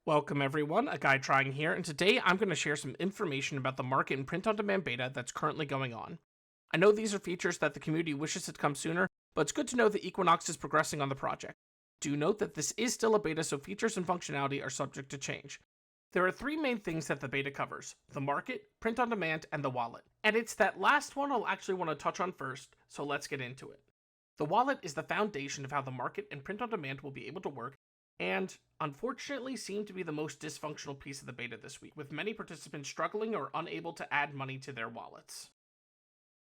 Welcome everyone, A Guy Trying here, and today I'm going to share some information about the market and print-on-demand beta that's currently going on. I know these are features that the community wishes had come sooner, but it's good to know that Equinox is progressing on the project. Do note that this is still a beta, so features and functionality are subject to change. There are three main things that the beta covers: the market, print-on-demand, and the wallet. And it's that last one I'll actually want to touch on first, so let's get into it. The wallet is the foundation of how the market and print-on-demand will be able to work, and unfortunately seemed to be the most dysfunctional piece of the beta this week, with many participants struggling or unable to add money to their wallets.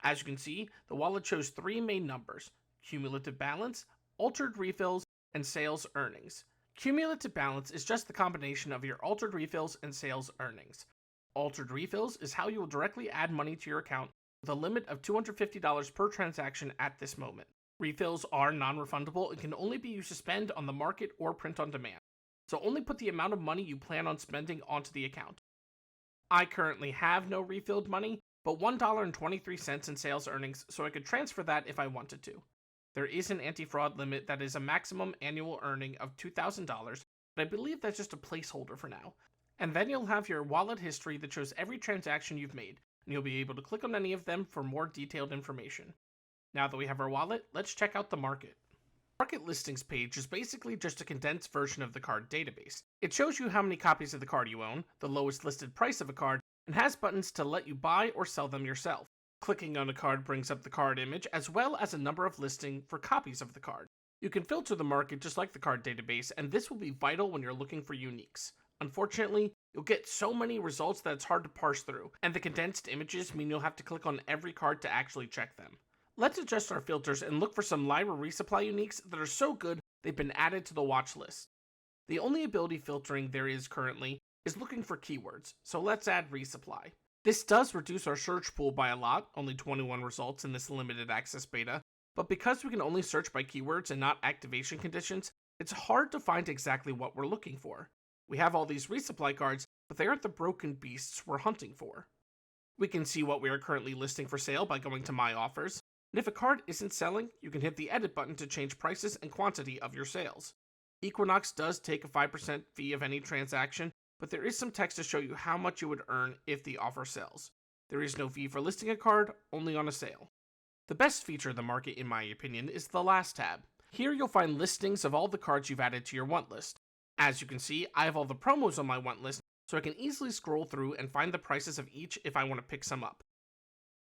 As you can see, the wallet shows three main numbers: cumulative balance, altered refills, and sales earnings. Cumulative balance is just the combination of your altered refills and sales earnings. Altered refills is how you will directly add money to your account with a limit of $250 per transaction at this moment. Refills are non-refundable and can only be used to spend on the market or print on demand, so only put the amount of money you plan on spending onto the account. I currently have no refilled money, but $1.23 in sales earnings, so I could transfer that if I wanted to. There is an anti-fraud limit that is a maximum annual earning of $2,000, but I believe that's just a placeholder for now. And then you'll have your wallet history that shows every transaction you've made, and you'll be able to click on any of them for more detailed information. Now that we have our wallet, let's check out the market. The market listings page is basically just a condensed version of the card database. It shows you how many copies of the card you own, the lowest listed price of a card, and has buttons to let you buy or sell them yourself. Clicking on a card brings up the card image, as well as a number of listing for copies of the card. You can filter the market just like the card database, and this will be vital when you're looking for uniques. Unfortunately, you'll get so many results that it's hard to parse through, and the condensed images mean you'll have to click on every card to actually check them. Let's adjust our filters and look for some library resupply uniques that are so good they've been added to the watch list. The only ability filtering there is currently is looking for keywords, so let's add resupply. This does reduce our search pool by a lot, only 21 results in this limited access beta, but because we can only search by keywords and not activation conditions, it's hard to find exactly what we're looking for. We have all these resupply cards, but they aren't the broken beasts we're hunting for. We can see what we are currently listing for sale by going to My Offers, and if a card isn't selling, you can hit the edit button to change prices and quantity of your sales. Equinox does take a 5% fee of any transaction, but there is some text to show you how much you would earn if the offer sells. There is no fee for listing a card, only on a sale. The best feature of the market, in my opinion, is the last tab. Here you'll find listings of all the cards you've added to your want list. As you can see, I have all the promos on my want list, so I can easily scroll through and find the prices of each if I want to pick some up.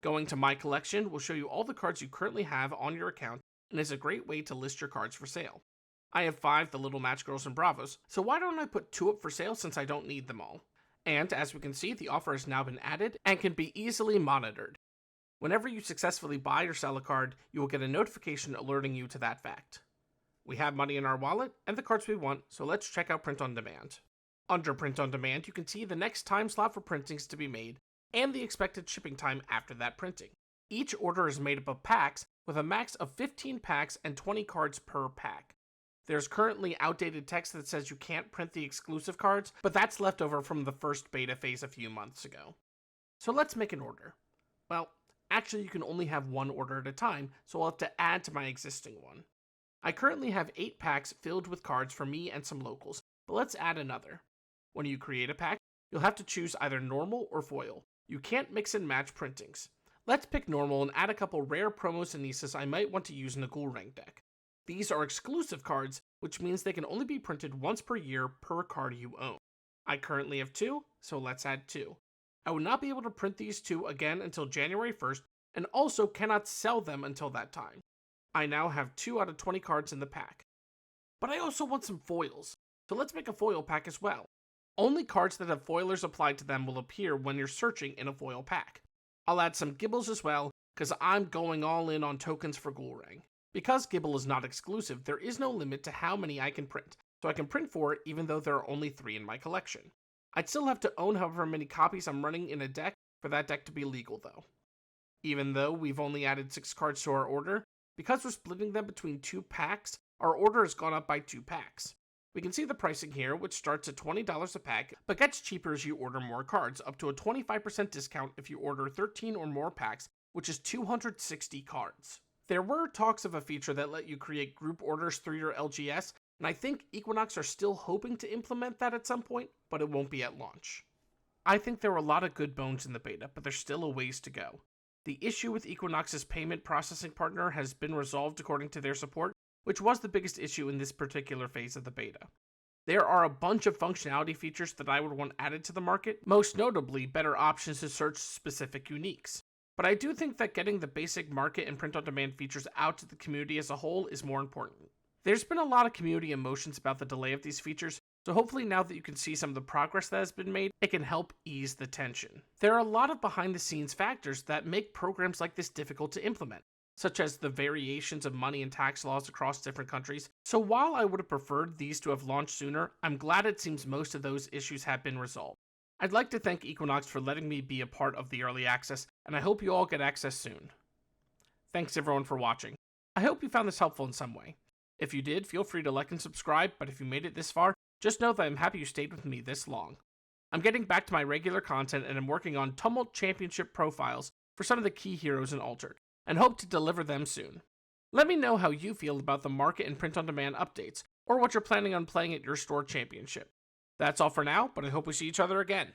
Going to My Collection will show you all the cards you currently have on your account and is a great way to list your cards for sale. I have 5 The Little Match Girls and Bravos, so why don't I put 2 up for sale since I don't need them all? And as we can see, the offer has now been added and can be easily monitored. Whenever you successfully buy or sell a card, you will get a notification alerting you to that fact. We have money in our wallet and the cards we want, so let's check out Print on Demand. Under Print on Demand, you can see the next time slot for printings to be made and the expected shipping time after that printing. Each order is made up of packs, with a max of 15 packs and 20 cards per pack. There's currently outdated text that says you can't print the exclusive cards, but that's left over from the first beta phase a few months ago. So let's make an order. Well, actually you can only have one order at a time, so I'll have to add to my existing one. I currently have 8 packs filled with cards for me and some locals, but let's add another. When you create a pack, you'll have to choose either normal or foil. You can't mix and match printings. Let's pick normal and add a couple rare promos and nieces I might want to use in a Ghoul Rank deck. These are exclusive cards, which means they can only be printed once per year per card you own. I currently have 2, so let's add 2. I will not be able to print these 2 again until January 1st, and also cannot sell them until that time. I now have 2 out of 20 cards in the pack. But I also want some foils, so let's make a foil pack as well. Only cards that have foilers applied to them will appear when you're searching in a foil pack. I'll add some Gibbles as well, because I'm going all in on tokens for Ghoul Rank. Because Gibble is not exclusive, there is no limit to how many I can print, so I can print 4 even though there are only 3 in my collection. I'd still have to own however many copies I'm running in a deck for that deck to be legal though. Even though we've only added 6 cards to our order, because we're splitting them between 2 packs, our order has gone up by 2 packs. We can see the pricing here, which starts at $20 a pack, but gets cheaper as you order more cards, up to a 25% discount if you order 13 or more packs, which is 260 cards. There were talks of a feature that let you create group orders through your LGS, and I think Equinox are still hoping to implement that at some point, but it won't be at launch. I think there were a lot of good bones in the beta, but there's still a ways to go. The issue with Equinox's payment processing partner has been resolved according to their support, which was the biggest issue in this particular phase of the beta. There are a bunch of functionality features that I would want added to the market, most notably better options to search specific uniques. But I do think that getting the basic market and print-on-demand features out to the community as a whole is more important. There's been a lot of community emotions about the delay of these features, so hopefully now that you can see some of the progress that has been made, it can help ease the tension. There are a lot of behind-the-scenes factors that make programs like this difficult to implement, such as the variations of money and tax laws across different countries. So while I would have preferred these to have launched sooner, I'm glad it seems most of those issues have been resolved. I'd like to thank Equinox for letting me be a part of the early access, and I hope you all get access soon. Thanks everyone for watching. I hope you found this helpful in some way. If you did, feel free to like and subscribe, but if you made it this far, just know that I'm happy you stayed with me this long. I'm getting back to my regular content and I'm working on Tumult Championship profiles for some of the key heroes in Altered, and hope to deliver them soon. Let me know how you feel about the market and print-on-demand updates, or what you're planning on playing at your store championship. That's all for now, but I hope we see each other again.